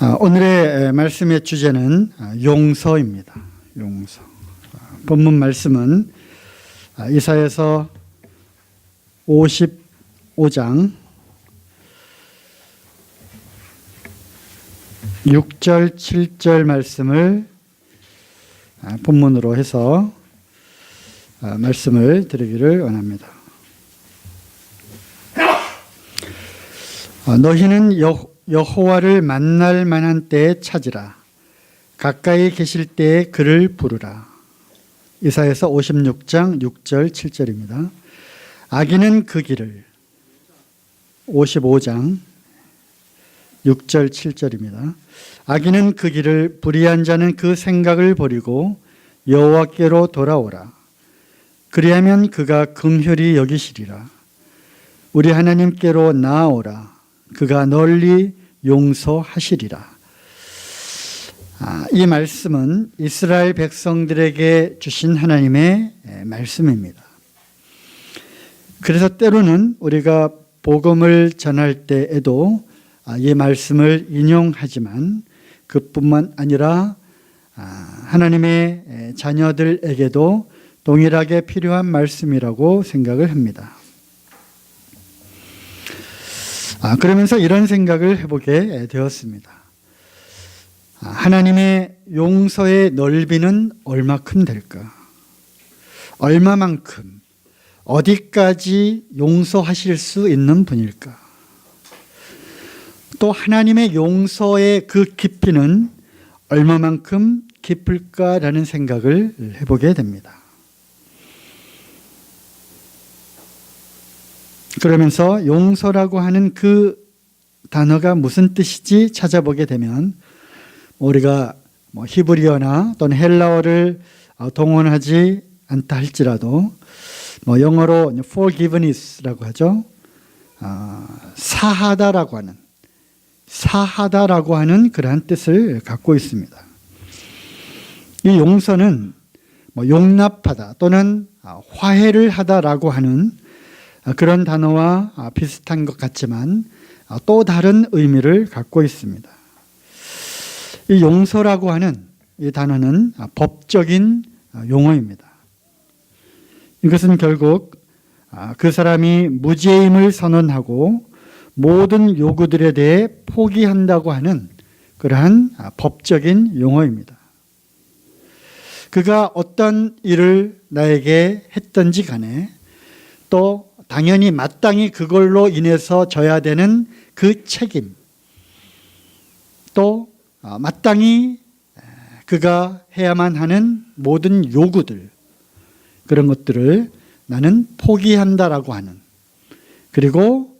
오늘의 말씀의 주제는 용서입니다. 용서. 본문 말씀은 이사야서 55장 6절, 7절 말씀을 본문으로 해서 말씀을 드리기를 원합니다. 너희는 여호와를 만날 만한 때에 찾으라. 가까이 계실 때에 그를 부르라. 이사야서 56장 6절 7절입니다. 악인은 그 길을 55장 6절 7절입니다. 악인은 그 길을 불의한 자는 그 생각을 버리고 여호와께로 돌아오라. 그리하면 그가 긍휼히 여기시리라. 우리 하나님께로 나아오라. 그가 널리 용서하시리라. 이 말씀은 이스라엘 백성들에게 주신 하나님의 말씀입니다. 그래서 때로는 우리가 복음을 전할 때에도 이 말씀을 인용하지만 그뿐만 아니라 하나님의 자녀들에게도 동일하게 필요한 말씀이라고 생각을 합니다. 그러면서 이런 생각을 해보게 되었습니다. 하나님의 용서의 넓이는 얼마큼 될까? 얼마만큼, 어디까지 용서하실 수 있는 분일까? 또 하나님의 용서의 그 깊이는 얼마만큼 깊을까라는 생각을 해보게 됩니다. 그러면서 용서라고 하는 그 단어가 무슨 뜻이지 찾아보게 되면 우리가 히브리어나 또는 헬라어를 동원하지 않다 할지라도 영어로 forgiveness라고 하죠. 사하다라고 하는 그러한 뜻을 갖고 있습니다. 이 용서는 용납하다 또는 화해를 하다라고 하는 그런 단어와 비슷한 것 같지만 또 다른 의미를 갖고 있습니다. 이 용서라고 하는 이 단어는 법적인 용어입니다. 이것은 결국 그 사람이 무죄임을 선언하고 모든 요구들에 대해 포기한다고 하는 그러한 법적인 용어입니다. 그가 어떤 일을 나에게 했든지 간에 또 당연히 마땅히 그걸로 인해서 져야 되는 그 책임, 또 마땅히 그가 해야만 하는 모든 요구들, 그런 것들을 나는 포기한다라고 하는, 그리고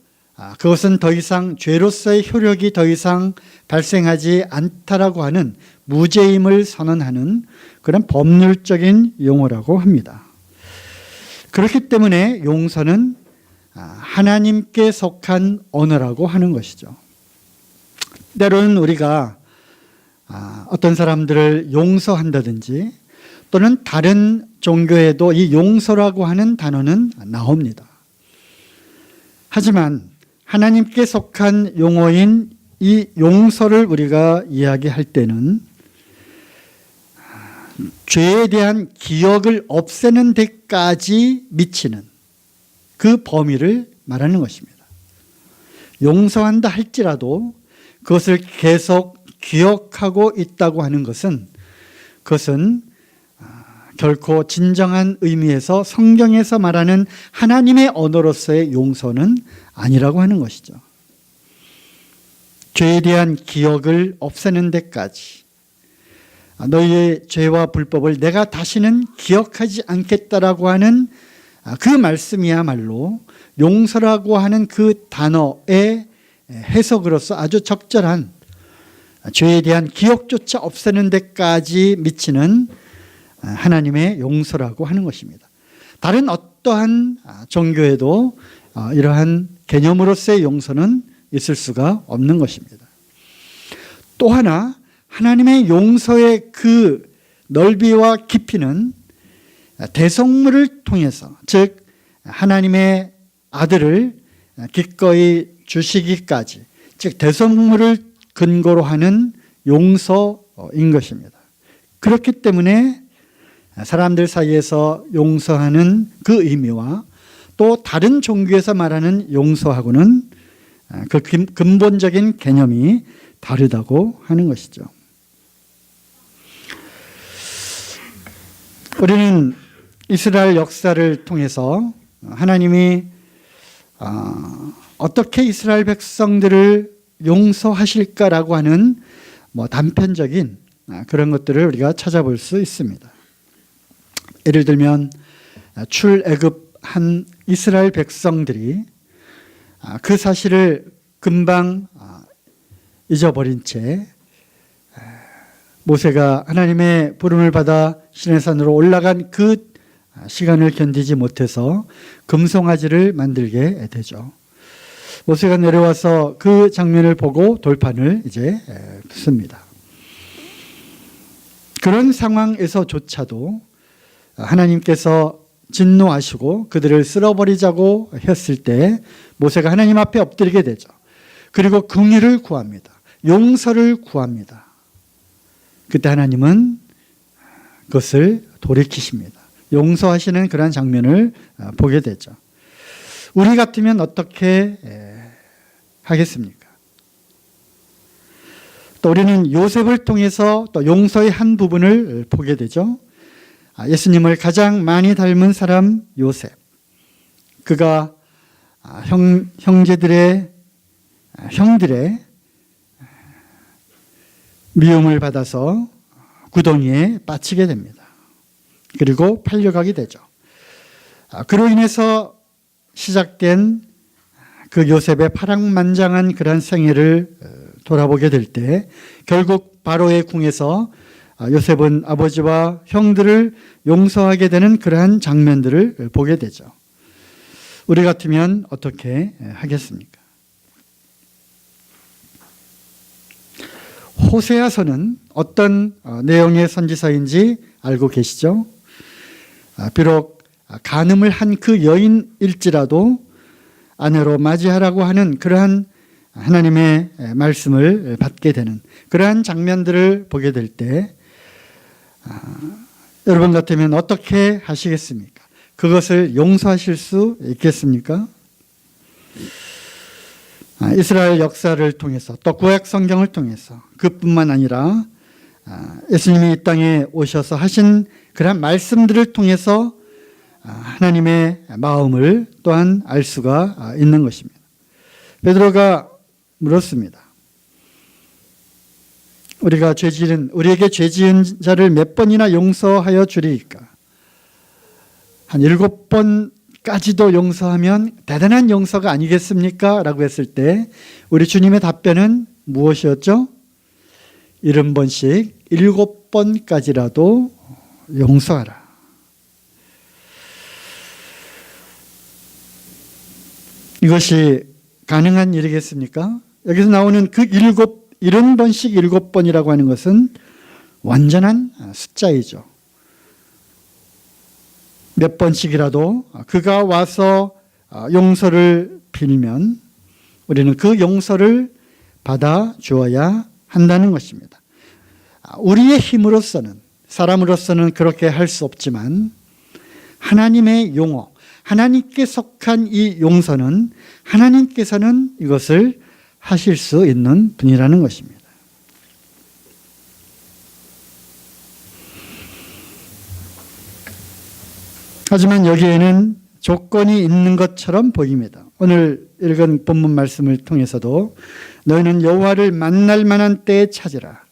그것은 더 이상 죄로서의 효력이 더 이상 발생하지 않다라고 하는 무죄임을 선언하는 그런 법률적인 용어라고 합니다. 그렇기 때문에 용서는 하나님께 속한 언어라고 하는 것이죠. 때로는 우리가 어떤 사람들을 용서한다든지 또는 다른 종교에도 이 용서라고 하는 단어는 나옵니다. 하지만 하나님께 속한 용어인 이 용서를 우리가 이야기할 때는 죄에 대한 기억을 없애는 데까지 미치는 그 범위를 말하는 것입니다. 용서한다 할지라도 그것을 계속 기억하고 있다고 하는 것은 그것은 결코 진정한 의미에서 성경에서 말하는 하나님의 언어로서의 용서는 아니라고 하는 것이죠. 죄에 대한 기억을 없애는 데까지 너희의 죄와 불법을 내가 다시는 기억하지 않겠다라고 하는 그 말씀이야말로 용서라고 하는 그 단어의 해석으로서 아주 적절한 죄에 대한 기억조차 없애는 데까지 미치는 하나님의 용서라고 하는 것입니다. 다른 어떠한 종교에도 이러한 개념으로서의 용서는 있을 수가 없는 것입니다. 또 하나 하나님의 용서의 그 넓이와 깊이는 대속물을 통해서, 즉 하나님의 아들을 기꺼이 주시기까지, 즉 대속물을 근거로 하는 용서인 것입니다. 그렇기 때문에 사람들 사이에서 용서하는 그 의미와 또 다른 종교에서 말하는 용서하고는 그 근본적인 개념이 다르다고 하는 것이죠. 우리는 이스라엘 역사를 통해서 하나님이 어떻게 이스라엘 백성들을 용서하실까라고 하는 단편적인 그런 것들을 우리가 찾아볼 수 있습니다. 예를 들면 출애굽한 이스라엘 백성들이 그 사실을 금방 잊어버린 채 모세가 하나님의 부름을 받아 시내산으로 올라간 그 시간을 견디지 못해서 금송아지를 만들게 되죠. 모세가 내려와서 그 장면을 보고 돌판을 이제 붓습니다. 그런 상황에서조차도 하나님께서 진노하시고 그들을 쓸어버리자고 했을 때 모세가 하나님 앞에 엎드리게 되죠. 그리고 긍휼을 구합니다. 용서를 구합니다. 그때 하나님은 그것을 돌이키십니다. 용서하시는 그런 장면을 보게 되죠. 우리 같으면 어떻게 하겠습니까? 또 우리는 요셉을 통해서 또 용서의 한 부분을 보게 되죠. 예수님을 가장 많이 닮은 사람 요셉. 그가 형들의 미움을 받아서 구덩이에 빠지게 됩니다. 그리고 팔려가게 되죠. 그로 인해서 시작된 그 요셉의 파랑만장한 그런 생애를 돌아보게 될 때 결국 바로의 궁에서 요셉은 아버지와 형들을 용서하게 되는 그러한 장면들을 보게 되죠. 우리 같으면 어떻게 하겠습니까? 호세아서는 어떤 내용의 선지서인지 알고 계시죠? 비록 간음을 한 그 여인일지라도 아내로 맞이하라고 하는 그러한 하나님의 말씀을 받게 되는 그러한 장면들을 보게 될 때 여러분 같으면 어떻게 하시겠습니까? 그것을 용서하실 수 있겠습니까? 이스라엘 역사를 통해서 또 구약 성경을 통해서 그뿐만 아니라 예수님이 이 땅에 오셔서 하신 그런 말씀들을 통해서 하나님의 마음을 또한 알 수가 있는 것입니다. 베드로가 물었습니다. 우리에게 죄 지은 자를 몇 번이나 용서하여 주리이까? 한 7번까지도 용서하면 대단한 용서가 아니겠습니까? 라고 했을 때 우리 주님의 답변은 무엇이었죠? 70번씩 7번까지라도 용서하라. 이것이 가능한 일이겠습니까? 여기서 나오는 그 70번씩 7번이라고 하는 것은 완전한 숫자이죠. 몇 번씩이라도 그가 와서 용서를 빌면 우리는 그 용서를 받아 주어야 한다는 것입니다. 우리의 힘으로서는, 사람으로서는 그렇게 할 수 없지만 하나님의 용어, 하나님께 속한 이 용서는 하나님께서는 이것을 하실 수 있는 분이라는 것입니다. 하지만 여기에는 조건이 있는 것처럼 보입니다. 오늘 읽은 본문 말씀을 통해서도 너희는 여호와를 만날 만한 때에 찾으라.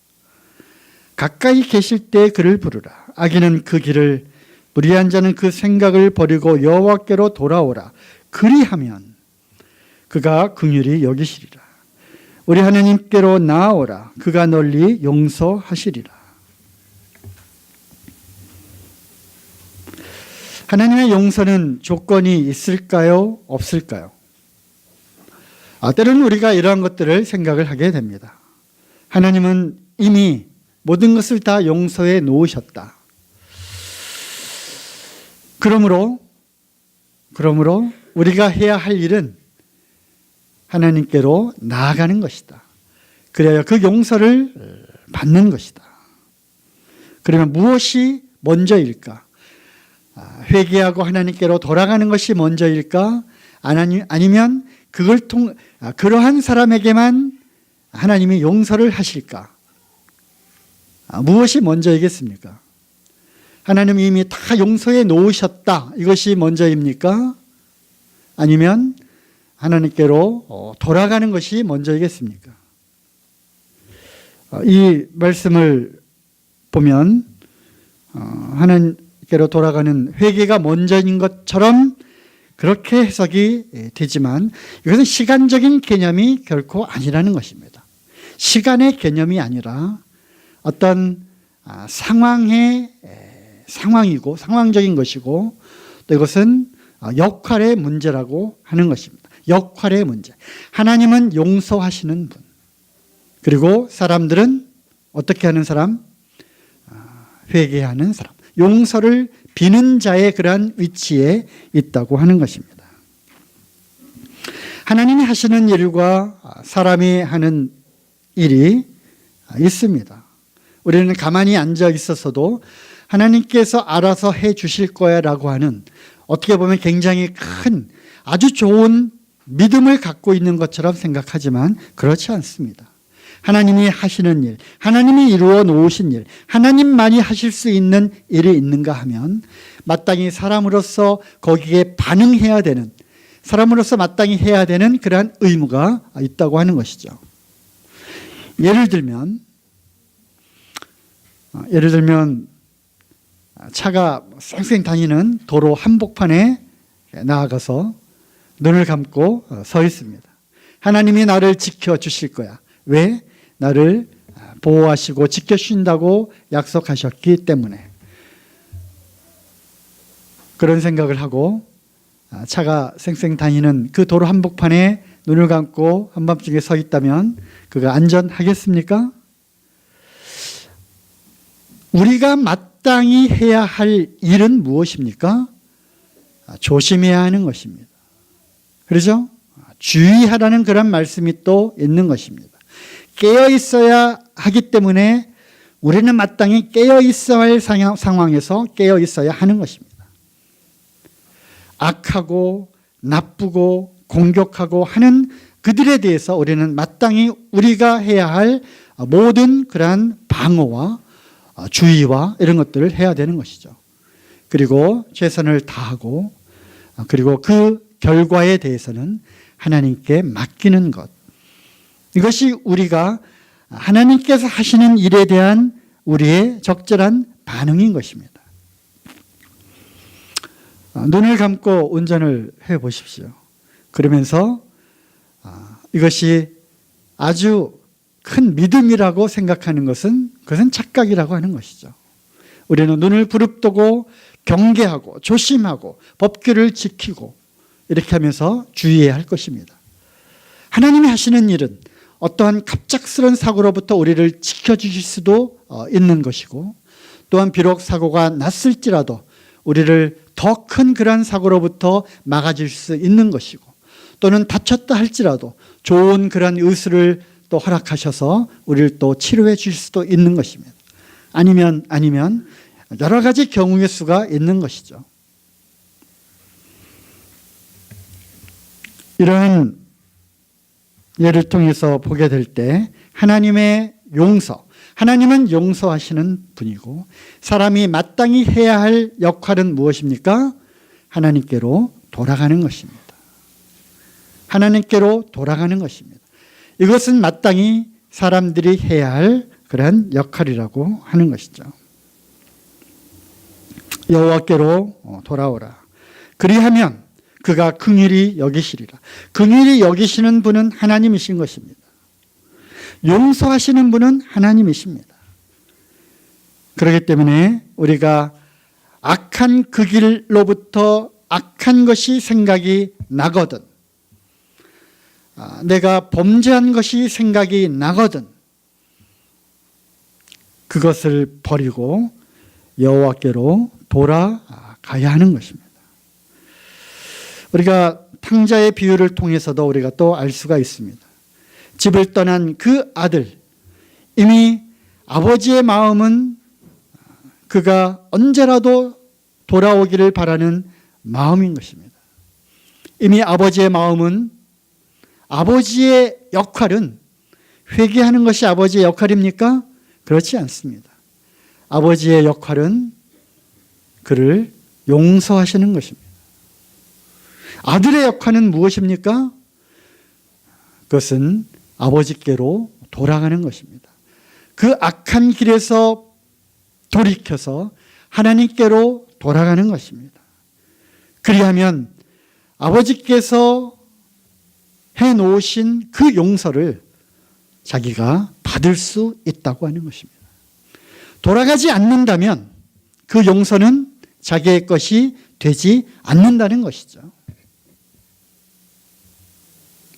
가까이 계실 때 그를 부르라. 악인은 그 길을, 무리한 자는 그 생각을 버리고 여호와께로 돌아오라. 그리하면 그가 긍휼히 여기시리라. 우리 하나님께로 나아오라. 그가 널리 용서하시리라. 하나님의 용서는 조건이 있을까요? 없을까요? 때로는 우리가 이러한 것들을 생각을 하게 됩니다. 하나님은 이미 모든 것을 다 용서해 놓으셨다. 그러므로 우리가 해야 할 일은 하나님께로 나아가는 것이다. 그래야 그 용서를 받는 것이다. 그러면 무엇이 먼저일까? 회개하고 하나님께로 돌아가는 것이 먼저일까? 아니면 그러한 사람에게만 하나님이 용서를 하실까? 무엇이 먼저이겠습니까? 하나님이 이미 다 용서해 놓으셨다. 이것이 먼저입니까? 아니면 하나님께로 돌아가는 것이 먼저이겠습니까? 이 말씀을 보면 하나님께로 돌아가는 회개가 먼저인 것처럼 그렇게 해석이 되지만 이것은 시간적인 개념이 결코 아니라는 것입니다. 시간의 개념이 아니라 어떤 상황이고 상황적인 것이고 또 이것은 역할의 문제라고 하는 것입니다. 역할의 문제. 하나님은 용서하시는 분. 그리고 사람들은 어떻게 하는 사람? 회개하는 사람. 용서를 비는 자의 그러한 위치에 있다고 하는 것입니다. 하나님이 하시는 일과 사람이 하는 일이 있습니다. 우리는 가만히 앉아 있었어도 하나님께서 알아서 해 주실 거야 라고 하는 어떻게 보면 굉장히 큰 아주 좋은 믿음을 갖고 있는 것처럼 생각하지만 그렇지 않습니다. 하나님이 하시는 일, 하나님이 이루어 놓으신 일, 하나님만이 하실 수 있는 일이 있는가 하면 마땅히 사람으로서 거기에 반응해야 되는, 사람으로서 마땅히 해야 되는 그러한 의무가 있다고 하는 것이죠. 예를 들면 차가 쌩쌩 다니는 도로 한복판에 나아가서 눈을 감고 서 있습니다. 하나님이 나를 지켜주실 거야. 왜? 나를 보호하시고 지켜주신다고 약속하셨기 때문에. 그런 생각을 하고 차가 쌩쌩 다니는 그 도로 한복판에 눈을 감고 한밤중에 서 있다면 그가 안전하겠습니까? 우리가 마땅히 해야 할 일은 무엇입니까? 조심해야 하는 것입니다. 그렇죠? 주의하라는 그런 말씀이 또 있는 것입니다. 깨어 있어야 하기 때문에 우리는 마땅히 깨어 있어야 할 상황에서 깨어 있어야 하는 것입니다. 악하고 나쁘고 공격하고 하는 그들에 대해서 우리는 마땅히 우리가 해야 할 모든 그러한 방어와 주의와 이런 것들을 해야 되는 것이죠. 그리고 최선을 다하고 그리고 그 결과에 대해서는 하나님께 맡기는 것. 이것이 우리가 하나님께서 하시는 일에 대한 우리의 적절한 반응인 것입니다. 눈을 감고 운전을 해 보십시오. 그러면서 이것이 아주 큰 믿음이라고 생각하는 그것은 착각이라고 하는 것이죠. 우리는 눈을 부릅뜨고 경계하고 조심하고 법규를 지키고 이렇게 하면서 주의해야 할 것입니다. 하나님이 하시는 일은 어떠한 갑작스러운 사고로부터 우리를 지켜주실 수도 있는 것이고 또한 비록 사고가 났을지라도 우리를 더 큰 그러한 사고로부터 막아줄 수 있는 것이고 또는 다쳤다 할지라도 좋은 그러한 의술을 또 허락하셔서 우리를 또 치료해 주실 수도 있는 것입니다. 아니면 여러 가지 경우의 수가 있는 것이죠. 이러한 예를 통해서 보게 될 때 하나님의 용서, 하나님은 용서하시는 분이고 사람이 마땅히 해야 할 역할은 무엇입니까? 하나님께로 돌아가는 것입니다. 하나님께로 돌아가는 것입니다. 이것은 마땅히 사람들이 해야 할 그런 역할이라고 하는 것이죠. 여호와께로 돌아오라. 그리하면 그가 긍휼히 여기시리라. 긍휼히 여기시는 분은 하나님이신 것입니다. 용서하시는 분은 하나님이십니다. 그렇기 때문에 우리가 악한 그 길로부터 악한 것이 생각이 나거든, 내가 범죄한 것이 생각이 나거든 그것을 버리고 여호와께로 돌아가야 하는 것입니다. 우리가 탕자의 비유를 통해서도 우리가 또 알 수가 있습니다. 집을 떠난 그 아들, 이미 아버지의 마음은 그가 언제라도 돌아오기를 바라는 마음인 것입니다. 이미 아버지의 마음은, 아버지의 역할은 회개하는 것이 아버지의 역할입니까? 그렇지 않습니다. 아버지의 역할은 그를 용서하시는 것입니다. 아들의 역할은 무엇입니까? 그것은 아버지께로 돌아가는 것입니다. 그 악한 길에서 돌이켜서 하나님께로 돌아가는 것입니다. 그리하면 아버지께서 해놓으신 그 용서를 자기가 받을 수 있다고 하는 것입니다. 돌아가지 않는다면 그 용서는 자기의 것이 되지 않는다는 것이죠.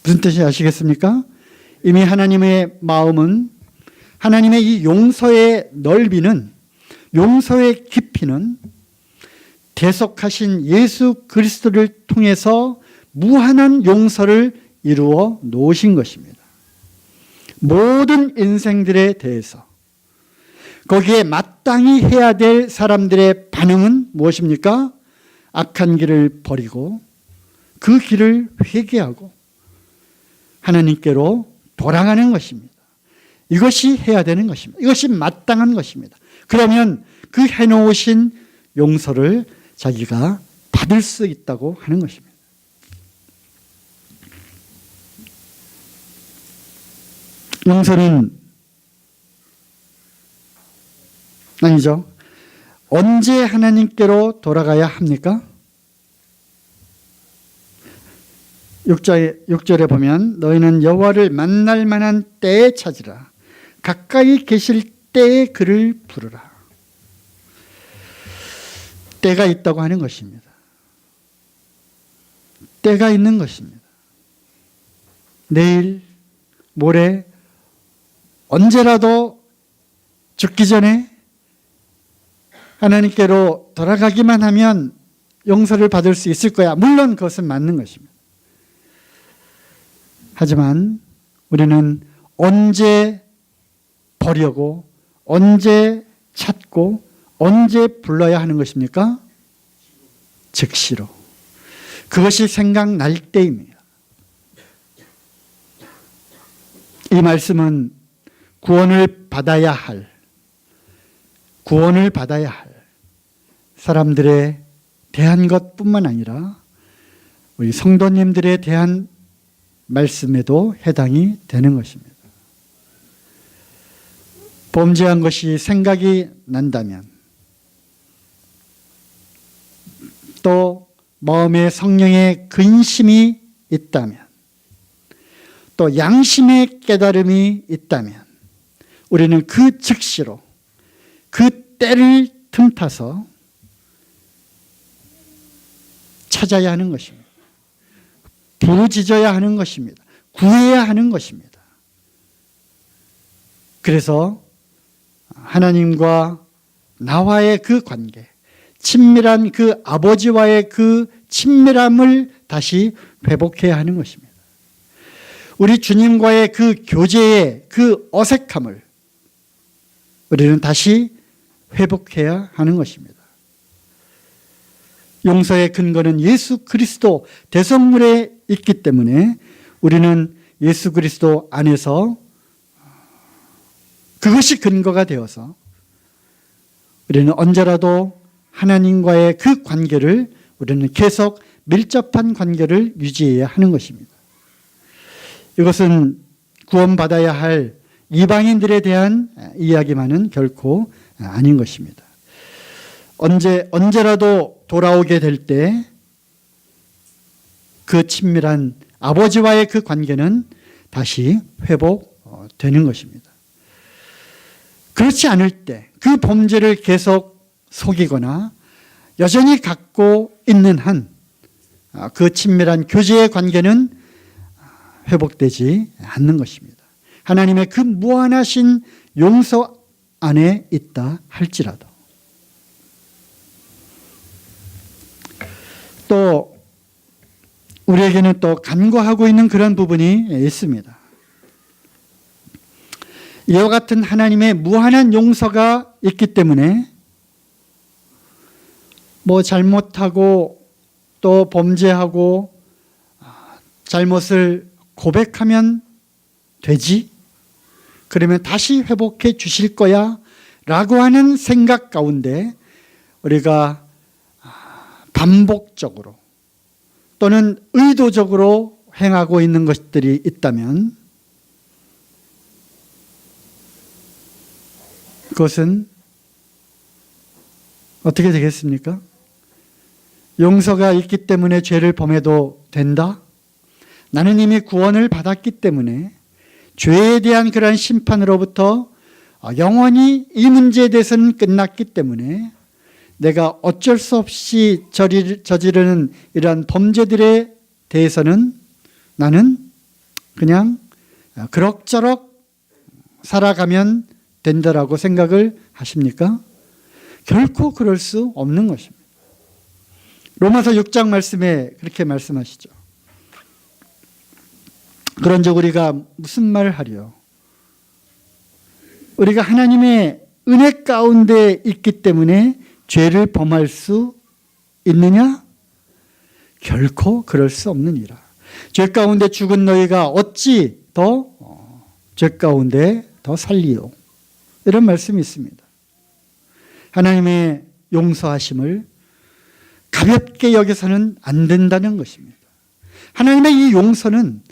무슨 뜻인지 아시겠습니까? 이미 하나님의 마음은, 하나님의 이 용서의 넓이는, 용서의 깊이는 대속하신 예수 그리스도를 통해서 무한한 용서를 이루어 놓으신 것입니다. 모든 인생들에 대해서 거기에 마땅히 해야 될 사람들의 반응은 무엇입니까? 악한 길을 버리고 그 길을 회개하고 하나님께로 돌아가는 것입니다. 이것이 해야 되는 것입니다. 이것이 마땅한 것입니다. 그러면 그 해놓으신 용서를 자기가 받을 수 있다고 하는 것입니다. 용서는 아니죠. 언제 하나님께로 돌아가야 합니까? 6절에 보면 너희는 여호와를 만날 만한 때에 찾으라. 가까이 계실 때에 그를 부르라. 때가 있다고 하는 것입니다. 때가 있는 것입니다. 내일, 모레, 언제라도 죽기 전에 하나님께로 돌아가기만 하면 용서를 받을 수 있을 거야. 물론 그것은 맞는 것입니다. 하지만 우리는 언제 버려고, 언제 찾고, 언제 불러야 하는 것입니까? 즉시로. 그것이 생각날 때입니다. 이 말씀은 구원을 받아야 할 사람들에 대한 것뿐만 아니라 우리 성도님들에 대한 말씀에도 해당이 되는 것입니다. 범죄한 것이 생각이 난다면, 또 마음에 성령의 근심이 있다면, 또 양심의 깨달음이 있다면 우리는 그 즉시로 그 때를 틈타서 찾아야 하는 것입니다. 부르짖어야 하는 것입니다. 구해야 하는 것입니다. 그래서 하나님과 나와의 그 관계, 친밀한 그 아버지와의 그 친밀함을 다시 회복해야 하는 것입니다. 우리 주님과의 그 교제의 그 어색함을 우리는 다시 회복해야 하는 것입니다. 용서의 근거는 예수 그리스도 대성물에 있기 때문에 우리는 예수 그리스도 안에서 그것이 근거가 되어서 우리는 언제라도 하나님과의 그 관계를 우리는 계속 밀접한 관계를 유지해야 하는 것입니다. 이것은 구원받아야 할 이방인들에 대한 이야기만은 결코 아닌 것입니다. 언제라도 돌아오게 될 때 그 친밀한 아버지와의 그 관계는 다시 회복되는 것입니다. 그렇지 않을 때 그 범죄를 계속 속이거나 여전히 갖고 있는 한 그 친밀한 교제의 관계는 회복되지 않는 것입니다. 하나님의 그 무한하신 용서 안에 있다 할지라도. 또 우리에게는 또 간과하고 있는 그런 부분이 있습니다. 이와 같은 하나님의 무한한 용서가 있기 때문에 뭐 잘못하고 또 범죄하고 잘못을 고백하면 되지? 그러면 다시 회복해 주실 거야? 라고 하는 생각 가운데 우리가 반복적으로 또는 의도적으로 행하고 있는 것들이 있다면 그것은 어떻게 되겠습니까? 용서가 있기 때문에 죄를 범해도 된다? 나는 이미 구원을 받았기 때문에 죄에 대한 그러한 심판으로부터 영원히 이 문제에 대해서는 끝났기 때문에 내가 어쩔 수 없이 저지르는 이러한 범죄들에 대해서는 나는 그냥 그럭저럭 살아가면 된다라고 생각을 하십니까? 결코 그럴 수 없는 것입니다. 로마서 6장 말씀에 그렇게 말씀하시죠. 그런즉 우리가 무슨 말을 하리요? 우리가 하나님의 은혜 가운데 있기 때문에 죄를 범할 수 있느냐? 결코 그럴 수 없느니라. 죄 가운데 죽은 너희가 어찌 더 죄 가운데 더 살리요? 이런 말씀이 있습니다. 하나님의 용서하심을 가볍게 여겨서는 안 된다는 것입니다. 하나님의 이 용서는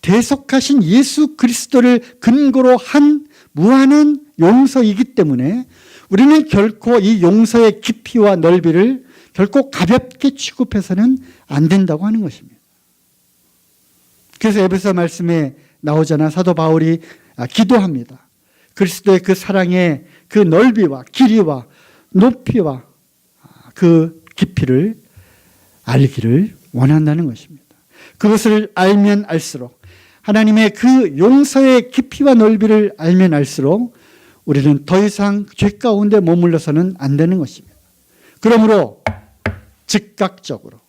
대속하신 예수 그리스도를 근거로 한 무한한 용서이기 때문에 우리는 결코 이 용서의 깊이와 넓이를 결코 가볍게 취급해서는 안 된다고 하는 것입니다. 그래서 에베소 말씀에 나오잖아. 사도 바울이 기도합니다. 그리스도의 그 사랑의 그 넓이와 길이와 높이와 그 깊이를 알기를 원한다는 것입니다. 그것을 알면 알수록 하나님의 그 용서의 깊이와 넓이를 알면 알수록 우리는 더 이상 죄 가운데 머물러서는 안 되는 것입니다. 그러므로 즉각적으로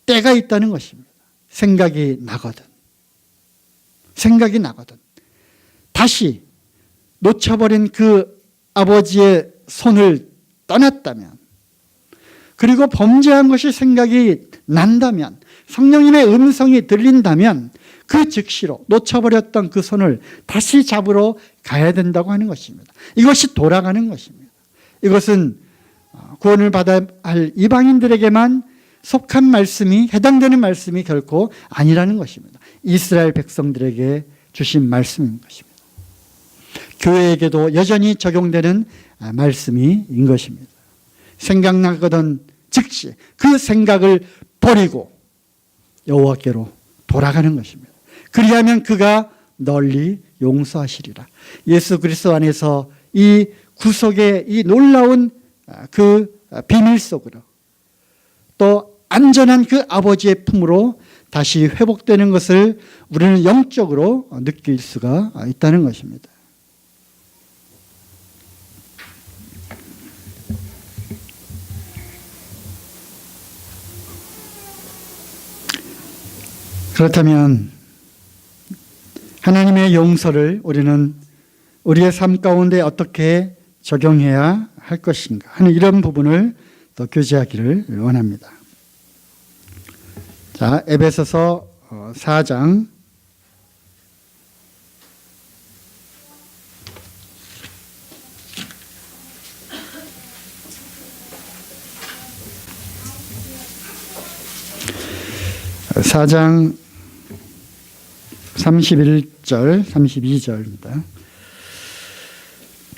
때가 있다는 것입니다. 생각이 나거든 다시 놓쳐버린 그 아버지의 손을 떠났다면, 그리고 범죄한 것이 생각이 난다면, 성령님의 음성이 들린다면 그 즉시로 놓쳐버렸던 그 손을 다시 잡으러 가야 된다고 하는 것입니다. 이것이 돌아가는 것입니다. 이것은 구원을 받아야 할 이방인들에게만 속한 말씀이, 해당되는 말씀이 결코 아니라는 것입니다. 이스라엘 백성들에게 주신 말씀인 것입니다. 교회에게도 여전히 적용되는 말씀인 것입니다. 생각나거든 즉시 그 생각을 버리고 여호와께로 돌아가는 것입니다. 그리하면 그가 널리 용서하시리라. 예수 그리스도 안에서 이 구속의 이 놀라운 그 비밀 속으로 또 안전한 그 아버지의 품으로 다시 회복되는 것을 우리는 영적으로 느낄 수가 있다는 것입니다. 그렇다면 하나님의 용서를 우리는 우리의 삶 가운데 어떻게 적용해야 할 것인가 하는 이런 부분을 더 교제하기를 원합니다. 자, 에베소서 4장 4장 31절, 32절입니다.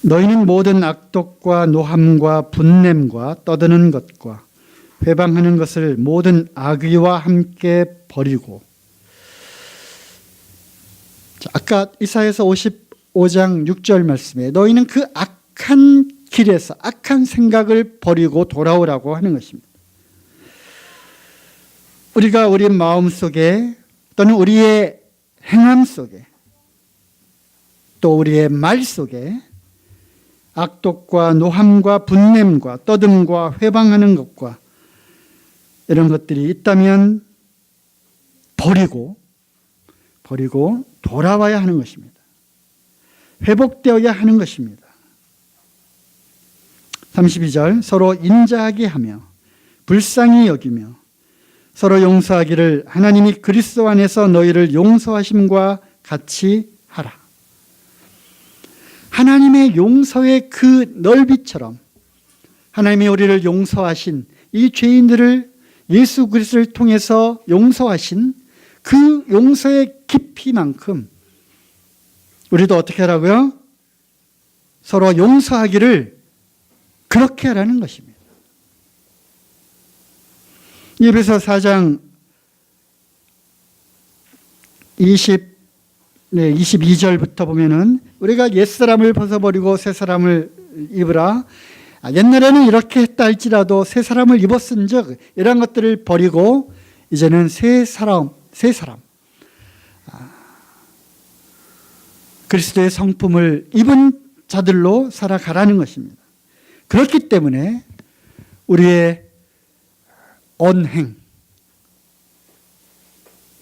너희는 모든 악독과 노함과 분냄과 떠드는 것과 회방하는 것을 모든 악의와 함께 버리고, 아까 이사야서 55장 6절 말씀에 너희는 그 악한 길에서 악한 생각을 버리고 돌아오라고 하는 것입니다. 우리가 우리 마음 속에 또는 우리의 행함 속에 또 우리의 말 속에 악독과 노함과 분냄과 떠듬과 회방하는 것과 이런 것들이 있다면 버리고 돌아와야 하는 것입니다. 회복되어야 하는 것입니다. 32절 서로 인자하게 하며 불쌍히 여기며 서로 용서하기를 하나님이 그리스도 안에서 너희를 용서하심과 같이 하라. 하나님의 용서의 그 넓이처럼 하나님이 우리를 용서하신 이 죄인들을 예수 그리스도를 통해서 용서하신 그 용서의 깊이만큼 우리도 어떻게 하라고요? 서로 용서하기를 그렇게 하라는 것입니다. 에베소 4장 22절부터 보면은 우리가 옛사람을 벗어버리고 새사람을 입으라. 옛날에는 이렇게 했다 할지라도 새사람을 입었은즉 이런 것들을 버리고 이제는 새 사람 그리스도의 성품을 입은 자들로 살아가라는 것입니다. 그렇기 때문에 우리의 언행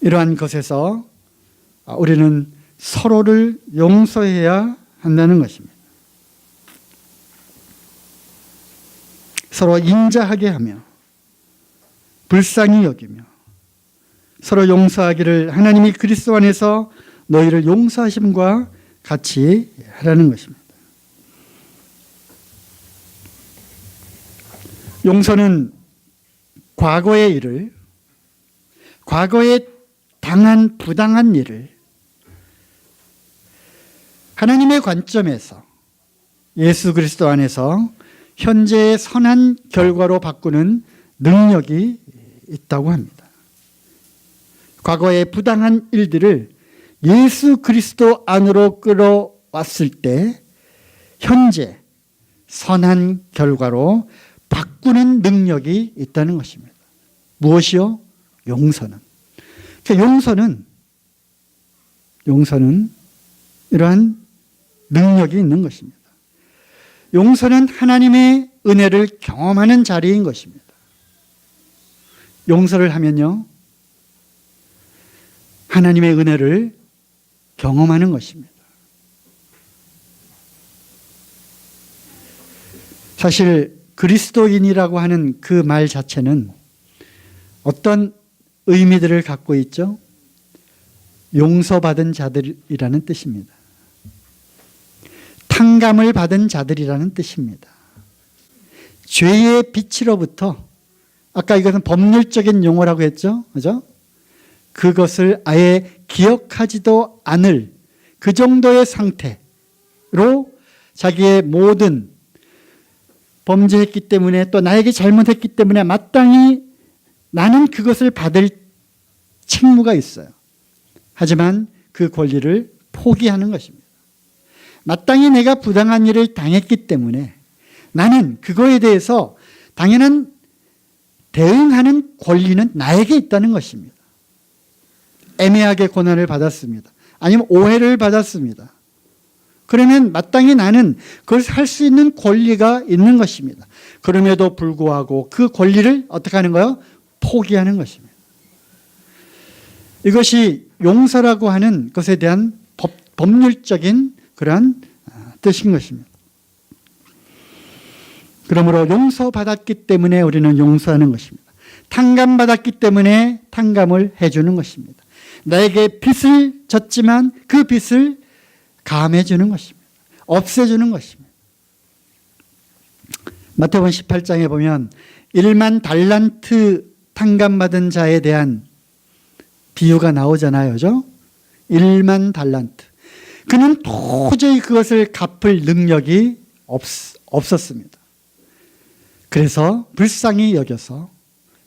이러한 것에서 우리는 서로를 용서해야 한다는 것입니다. 서로 인자하게 하며 불쌍히 여기며 서로 용서하기를 하나님이 그리스도 안에서 너희를 용서하심과 같이 하라는 것입니다. 용서는 과거의 일을, 과거에 당한 부당한 일을 하나님의 관점에서 예수 그리스도 안에서 현재의 선한 결과로 바꾸는 능력이 있다고 합니다. 과거의 부당한 일들을 예수 그리스도 안으로 끌어왔을 때 현재 선한 결과로 바꾸는 능력이 있다는 것입니다. 무엇이요? 용서는. 용서는 이러한 능력이 있는 것입니다. 용서는 하나님의 은혜를 경험하는 자리인 것입니다. 용서를 하면요, 하나님의 은혜를 경험하는 것입니다. 사실 그리스도인이라고 하는 그 말 자체는 어떤 의미들을 갖고 있죠? 용서받은 자들이라는 뜻입니다. 탕감을 받은 자들이라는 뜻입니다. 죄의 빛으로부터, 아까 이것은 법률적인 용어라고 했죠? 그죠? 그것을 아예 기억하지도 않을 그 정도의 상태로 자기의 모든 범죄했기 때문에 또 나에게 잘못했기 때문에 마땅히 나는 그것을 받을 책무가 있어요. 하지만 그 권리를 포기하는 것입니다. 마땅히 내가 부당한 일을 당했기 때문에 나는 그거에 대해서 당연한 대응하는 권리는 나에게 있다는 것입니다. 애매하게 고난을 받았습니다. 아니면 오해를 받았습니다. 그러면 마땅히 나는 그걸 할 수 있는 권리가 있는 것입니다. 그럼에도 불구하고 그 권리를 어떻게 하는 거예요? 포기하는 것입니다. 이것이 용서라고 하는 것에 대한 법률적인 그러한 뜻인 것입니다. 그러므로 용서받았기 때문에 우리는 용서하는 것입니다. 탕감받았기 때문에 탕감을 해주는 것입니다. 나에게 빚을 졌지만 그 빚을 감해주는 것입니다. 없애주는 것입니다. 마태복음 18장에 보면 1만 달란트 탕감받은 자에 대한 비유가 나오잖아요. 그죠? 1만 달란트. 그는 도저히 그것을 갚을 능력이 없었습니다. 그래서 불쌍히 여겨서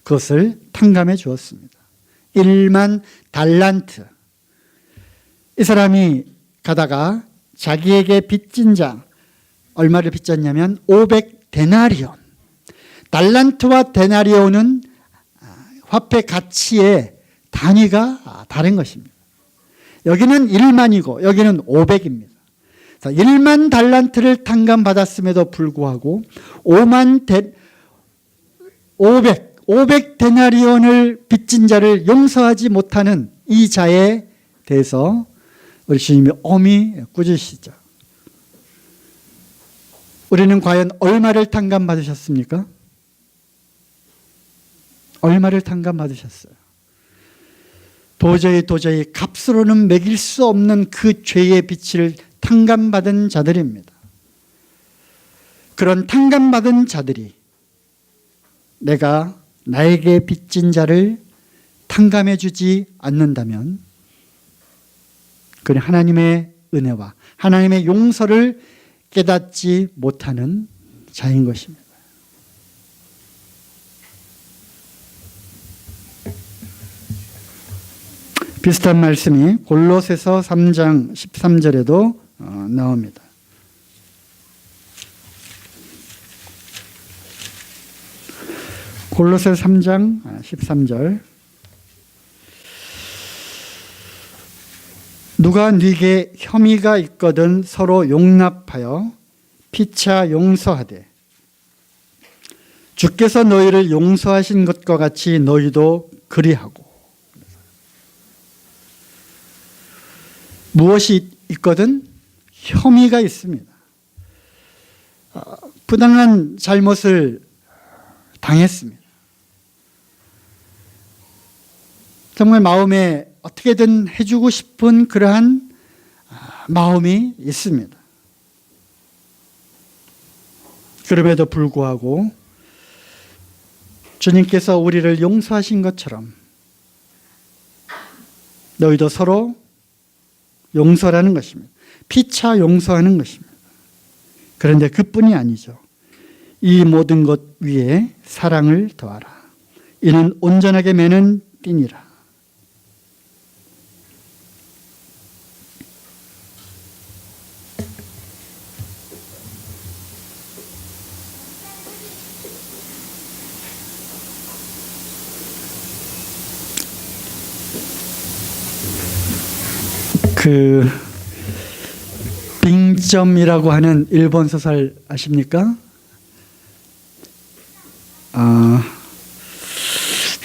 그것을 탕감해 주었습니다. 1만 달란트. 이 사람이 가다가 자기에게 빚진 자, 얼마를 빚졌냐면 500데나리온. 달란트와 데나리온은 화폐 가치의 단위가 다른 것입니다. 여기는 1만이고 여기는 500입니다. 1만 달란트를 탕감받았음에도 불구하고 500 데나리온을 빚진 자를 용서하지 못하는 이 자에 대해서 우리 주님이 엄히 꾸짖으시죠. 우리는 과연 얼마를 탕감받으셨습니까? 얼마를 탕감받으셨어요? 도저히 값으로는 매길 수 없는 그 죄의 빛을 탕감받은 자들입니다. 그런 탕감받은 자들이 내가 나에게 빚진 자를 탕감해 주지 않는다면 그는 하나님의 은혜와 하나님의 용서를 깨닫지 못하는 자인 것입니다. 비슷한 말씀이 골로새서 3장 13절에도 나옵니다. 골로새서 3장 13절. 누가 네게 혐의가 있거든 서로 용납하여 피차 용서하되 주께서 너희를 용서하신 것과 같이 너희도 그리하고. 무엇이 있거든? 혐의가 있습니다. 부당한 잘못을 당했습니다. 정말 마음에 어떻게든 해주고 싶은 그러한 마음이 있습니다. 그럼에도 불구하고 주님께서 우리를 용서하신 것처럼 너희도 서로 용서라는 것입니다. 피차 용서하는 것입니다. 그런데 그뿐이 아니죠. 이 모든 것 위에 사랑을 더하라. 이는 온전하게 매는 띠니라. 그 빙점이라고 하는 일본 소설 아십니까?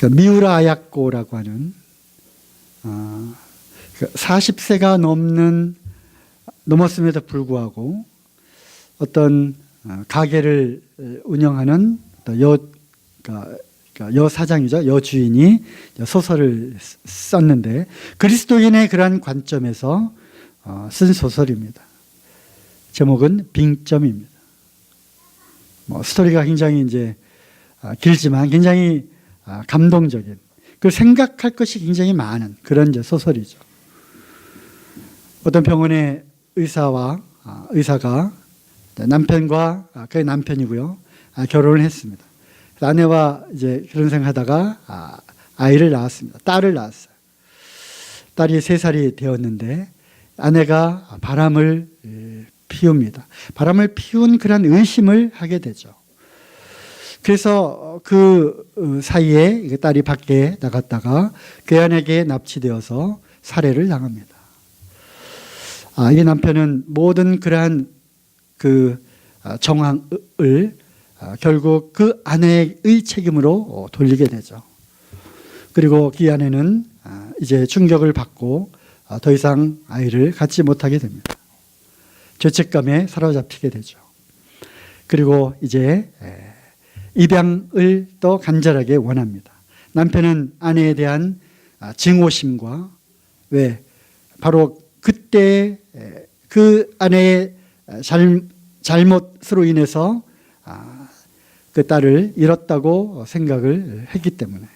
미우라 아야코라고 하는 40세가 넘었음에도 불구하고 어떤 가게를 운영하는 여사장이죠. 여주인이 소설을 썼는데 그리스도인의 그러한 관점에서 쓴 소설입니다. 제목은 빙점입니다. 스토리가 굉장히 길지만 굉장히 감동적인, 그 생각할 것이 굉장히 많은 그런 소설이죠. 어떤 병원의 의사가 남편과 그의 남편이고요. 결혼을 했습니다. 아내와 그런 생각하다가 아이를 낳았습니다. 딸을 낳았어요. 딸이 3살이 되었는데 아내가 바람을 피웁니다. 바람을 피운 그런 의심을 하게 되죠. 그래서 그 사이에 딸이 밖에 나갔다가 괴한에게 납치되어서 살해를 당합니다. 이 남편은 모든 그러한 그 정황을 결국 그 아내의 책임으로 돌리게 되죠. 그리고 그 아내는 이제 충격을 받고 더 이상 아이를 갖지 못하게 됩니다. 죄책감에 사로잡히게 되죠. 그리고 이제 입양을 또 간절하게 원합니다. 남편은 아내에 대한 증오심과 바로 그때 그 아내의 잘못으로 인해서 그 딸을 잃었다고 생각을 했기 때문에,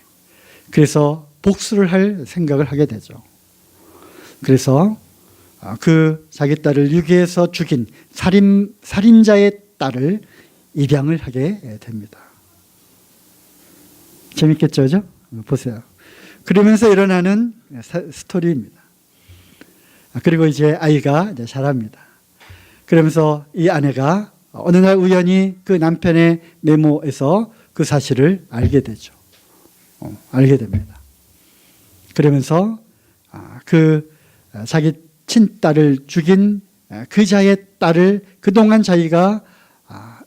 그래서 복수를 할 생각을 하게 되죠. 그래서 그 자기 딸을 유기해서 죽인 살인자의 딸을 입양을 하게 됩니다. 재밌겠죠, 그죠? 보세요. 그러면서 일어나는 스토리입니다. 그리고 이제 아이가 이제 자랍니다. 그러면서 이 아내가 어느 날 우연히 그 남편의 메모에서 그 사실을 알게 되죠. 알게 됩니다. 그러면서 그 자기 친딸을 죽인 그 자의 딸을 그동안 자기가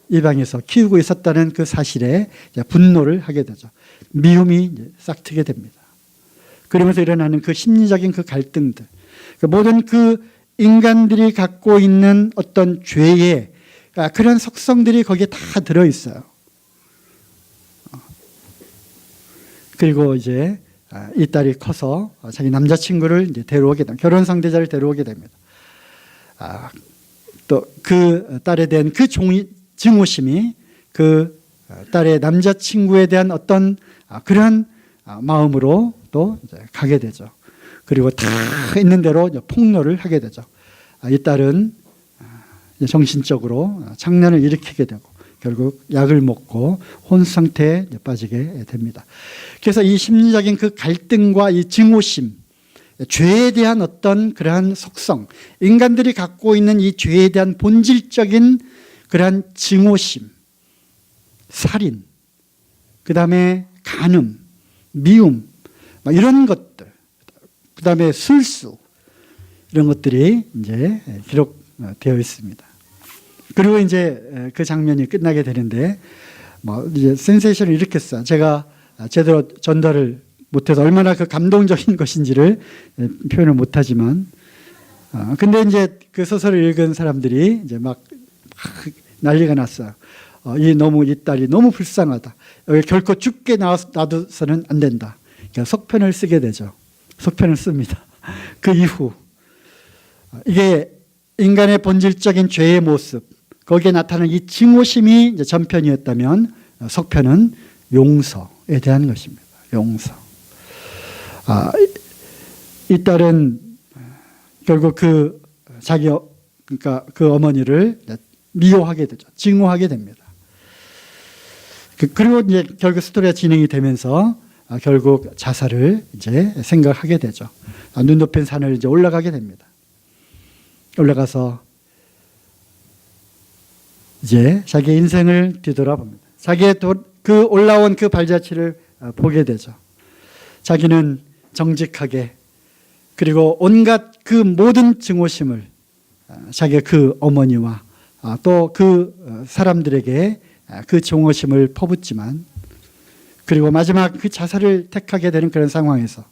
입양해서 키우고 있었다는 그 사실에 분노를 하게 되죠. 미움이 싹트게 됩니다. 그러면서 일어나는 그 심리적인 그 갈등들, 모든 그 인간들이 갖고 있는 어떤 죄의 그런 속성들이 거기에 다 들어있어요. 그리고 이제 이 딸이 커서 자기 남자친구를 이제 데려오게 됩니다. 결혼 상대자를 데려오게 됩니다. 또 그 딸에 대한 그 증오심이 그 딸의 남자친구에 대한 어떤 그러한 마음으로 또 이제 가게 되죠. 그리고 다 있는 대로 폭로를 하게 되죠. 이 딸은 정신적으로 장난을 일으키게 되고 결국 약을 먹고 혼수 상태에 빠지게 됩니다. 그래서 이 심리적인 그 갈등과 이 증오심, 죄에 대한 어떤 그러한 속성, 인간들이 갖고 있는 이 죄에 대한 본질적인 그러한 증오심, 살인, 그 다음에 간음, 미움, 이런 것들, 그 다음에 술수, 이런 것들이 이제 기록되어 있습니다. 그리고 이제 그 장면이 끝나게 되는데, 이제 센세이션을 일으켰어요. 제가 제대로 전달을 못해서 얼마나 그 감동적인 것인지를 표현을 못하지만, 근데 이제 그 소설을 읽은 사람들이 이제 막 난리가 났어요. 이 딸이 너무 불쌍하다. 여기 결코 죽게 놔둬서는 안 된다. 그러니까 속편을 쓰게 되죠. 속편을 씁니다. 그 이후 이게 인간의 본질적인 죄의 모습, 거기에 나타나는 이 증오심이 이제 전편이었다면 속편은 용서에 대한 것입니다. 용서. 이 딸은 결국 그러니까 그 어머니를 미워하게 되죠. 증오하게 됩니다. 그리고 이제 결국 스토리가 진행이 되면서 결국 자살을 이제 생각하게 되죠. 눈 높인 산을 이제 올라가게 됩니다. 올라가서 이제 자기의 인생을 뒤돌아봅니다. 자기의 그 올라온 그 발자취를 보게 되죠. 자기는 정직하게 그리고 온갖 그 모든 증오심을 자기의 그 어머니와 또 그 사람들에게 그 증오심을 퍼붓지만 그리고 마지막 그 자살을 택하게 되는 그런 상황에서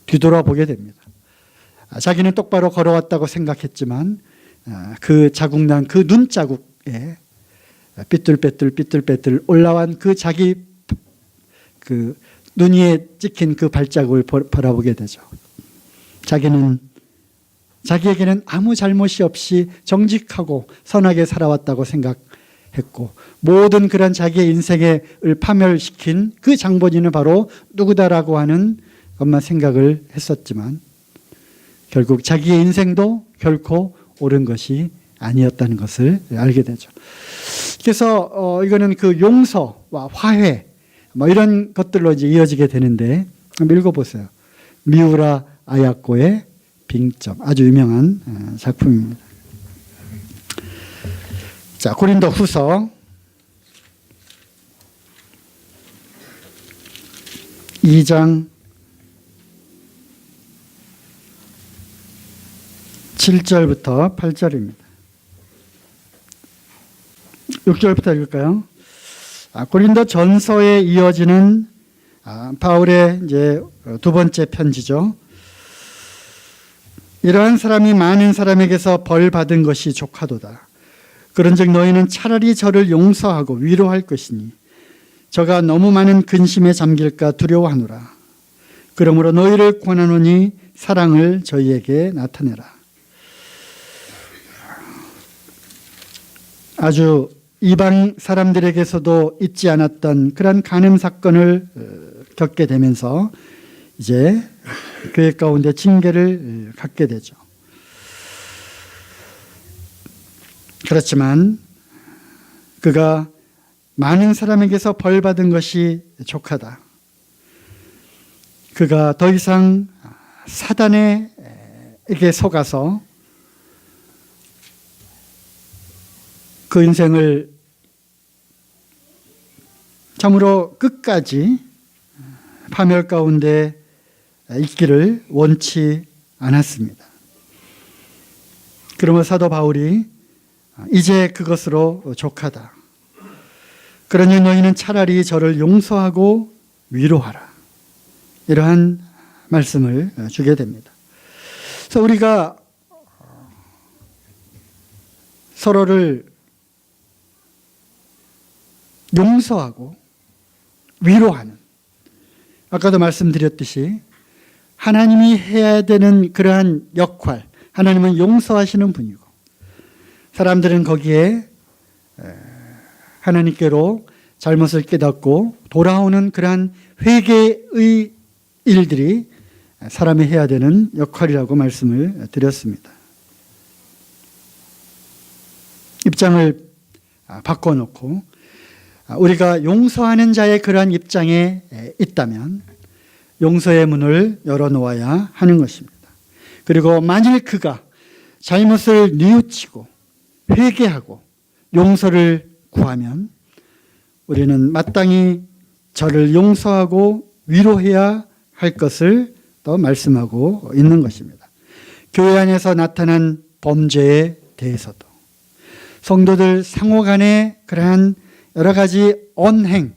뒤돌아보게 됩니다. 자기는 똑바로 걸어왔다고 생각했지만 그 자국난 그 눈자국에 삐뚤빼뚤 올라온 그 자기 그 눈 위에 찍힌 그 발자국을 바라보게 되죠. 자기에게는 아무 잘못이 없이 정직하고 선하게 살아왔다고 생각했고 모든 그런 자기의 인생을 파멸시킨 그 장본인은 바로 누구다라고 하는 것만 생각을 했었지만 결국 자기의 인생도 결코 옳은 것이 아니었다는 것을 알게 되죠. 그래서 이거는 그 용서와 화해 이런 것들로 이제 이어지게 되는데 한번 읽어보세요. 미우라 아야코의 빙점, 아주 유명한 작품입니다. 자, 고린도 후서 2장 7절부터 8절입니다. 6절부터 읽을까요? 고린도 전서에 이어지는 바울의 이제 두 번째 편지죠. 이러한 사람이 많은 사람에게서 벌 받은 것이 족하도다. 그런즉 너희는 차라리 저를 용서하고 위로할 것이니 저가 너무 많은 근심에 잠길까 두려워하노라. 그러므로 너희를 권하노니 사랑을 저희에게 나타내라. 아주 이방 사람들에게서도 잊지 않았던 그런 간음 사건을 겪게 되면서 이제 교회 가운데 징계를 갖게 되죠. 그렇지만 그가 많은 사람에게서 벌 받은 것이 족하다. 그가 더 이상 사단에게 속아서 그 인생을 참으로 끝까지 파멸 가운데 있기를 원치 않았습니다. 그러면 사도 바울이 이제 그것으로 족하다. 그러니 너희는 차라리 저를 용서하고 위로하라. 이러한 말씀을 주게 됩니다. 그래서 우리가 서로를 용서하고 위로하는, 아까도 말씀드렸듯이 하나님이 해야 되는 그러한 역할, 하나님은 용서하시는 분이고 사람들은 거기에 하나님께로 잘못을 깨닫고 돌아오는 그러한 회개의 일들이 사람이 해야 되는 역할이라고 말씀을 드렸습니다. 입장을 바꿔놓고 우리가 용서하는 자의 그러한 입장에 있다면 용서의 문을 열어놓아야 하는 것입니다. 그리고 만일 그가 잘못을 뉘우치고 회개하고 용서를 구하면 우리는 마땅히 저를 용서하고 위로해야 할 것을 또 말씀하고 있는 것입니다. 교회 안에서 나타난 범죄에 대해서도 성도들 상호 간에 그러한 여러 가지 언행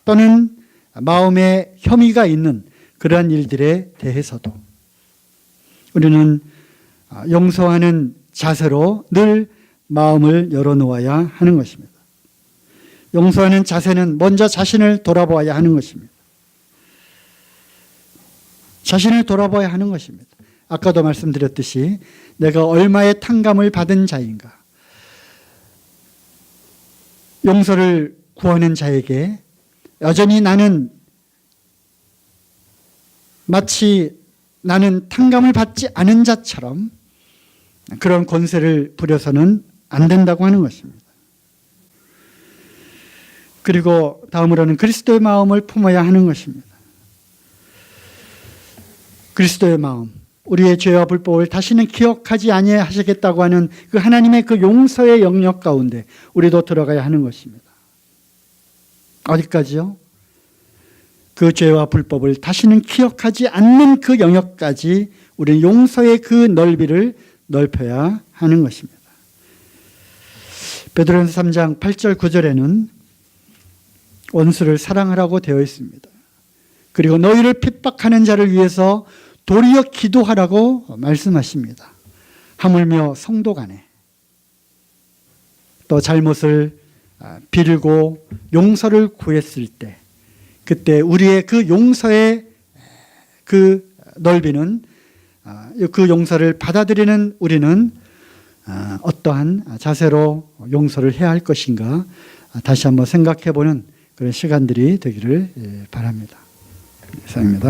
또는 마음에 혐의가 있는 그러한 일들에 대해서도 우리는 용서하는 자세로 늘 마음을 열어놓아야 하는 것입니다. 용서하는 자세는 먼저 자신을 돌아보아야 하는 것입니다. 자신을 돌아봐야 하는 것입니다. 아까도 말씀드렸듯이 내가 얼마의 탕감을 받은 자인가. 용서를 구하는 자에게 여전히 나는 마치 나는 탕감을 받지 않은 자처럼 그런 권세를 부려서는 안 된다고 하는 것입니다. 그리고 다음으로는 그리스도의 마음을 품어야 하는 것입니다. 그리스도의 마음, 우리의 죄와 불법을 다시는 기억하지 아니하시겠다고 하는 그 하나님의 그 용서의 영역 가운데 우리도 들어가야 하는 것입니다. 어디까지요? 그 죄와 불법을 다시는 기억하지 않는 그 영역까지 우리는 용서의 그 넓이를 넓혀야 하는 것입니다. 베드로전서 3장 8절 9절에는 원수를 사랑하라고 되어 있습니다. 그리고 너희를 핍박하는 자를 위해서 도리어 기도하라고 말씀하십니다. 하물며 성도 간에 또 잘못을 빌고 용서를 구했을 때 그때 우리의 그 용서의 그 넓이는 그 용서를 받아들이는 우리는 어떠한 자세로 용서를 해야 할 것인가 다시 한번 생각해 보는 그런 시간들이 되기를 바랍니다. 이상입니다.